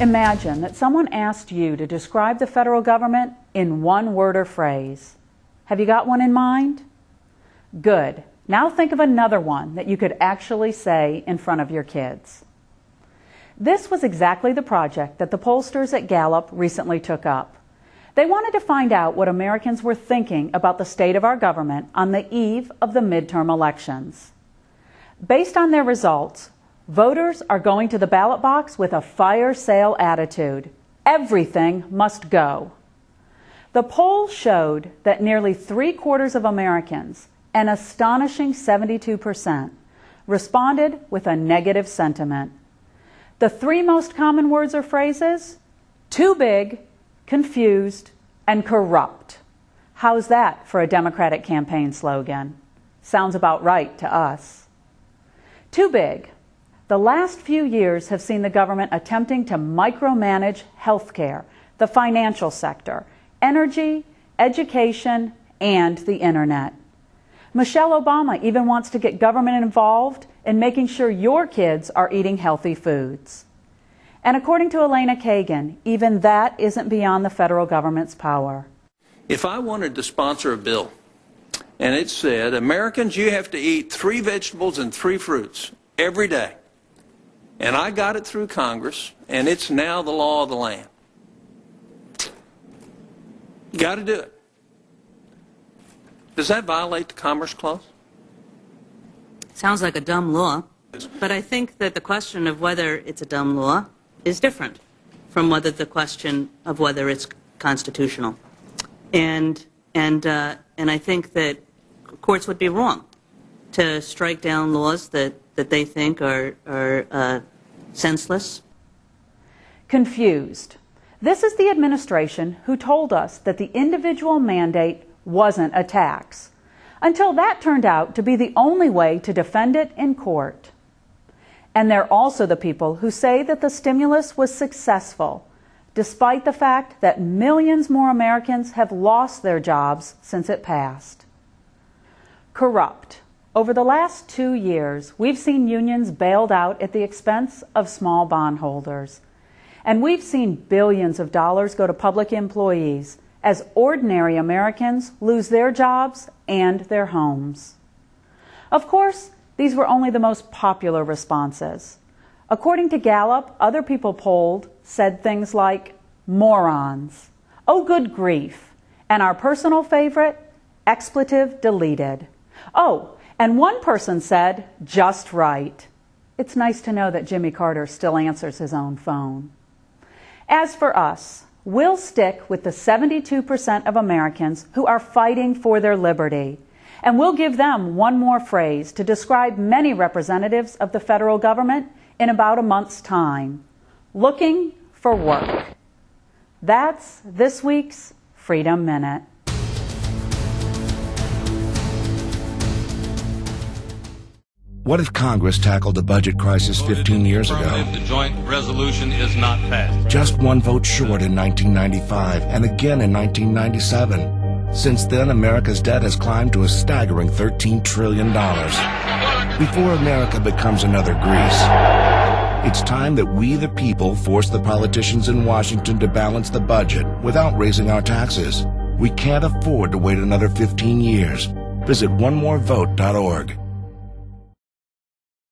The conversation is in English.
Imagine that someone asked you to describe the federal government in one word or phrase. Have you got one in mind? Good. Now think of another one that you could actually say in front of your kids. This was exactly the project that the pollsters at Gallup recently took up. They wanted to find out what Americans were thinking about the state of our government on the eve of the midterm elections. Based on their results, voters are going to the ballot box with a fire sale attitude. Everything must go. The poll showed that nearly 3/4 of Americans, an astonishing 72%, responded with a negative sentiment. The three most common words or phrases: too big, confused, and corrupt. How's that for a Democratic campaign slogan? Sounds about right to us. Too big. The last few years have seen the government attempting to micromanage healthcare, the financial sector, energy, education, and the internet. Michelle Obama even wants to get government involved in making sure your kids are eating healthy foods. And according to Elena Kagan, even that isn't beyond the federal government's power. If I wanted to sponsor a bill and it said, Americans, you have to eat 3 vegetables and 3 fruits every day, and I got it through Congress, and it's now the law of the land, got to do it. Does that violate the Commerce Clause? Sounds like a dumb law, but I think that the question of whether it's a dumb law is different from whether the question of whether it's constitutional. And I think that courts would be wrong to strike down laws that they think are senseless. Confused. This is the administration who told us that the individual mandate wasn't a tax, until that turned out to be the only way to defend it in court. And they're also the people who say that the stimulus was successful, despite the fact that millions more Americans have lost their jobs since it passed. Corrupt. Over the last 2 years, we've seen unions bailed out at the expense of small bondholders. And we've seen billions of dollars go to public employees as ordinary Americans lose their jobs and their homes. Of course, these were only the most popular responses. According to Gallup, other people polled said things like, morons, oh good grief, and our personal favorite, expletive deleted. Oh, and one person said, just right. It's nice to know that Jimmy Carter still answers his own phone. As for us, we'll stick with the 72% of Americans who are fighting for their liberty. And we'll give them one more phrase to describe many representatives of the federal government in about a month's time. Looking for work. That's this week's Freedom Minute. What if Congress tackled the budget crisis 15 years ago? If the joint resolution is not passed. Just one vote short in 1995 and again in 1997. Since then, America's debt has climbed to a staggering $13 trillion. Before America becomes another Greece, it's time that we, the people, force the politicians in Washington to balance the budget without raising our taxes. We can't afford to wait another 15 years. Visit onemorevote.org.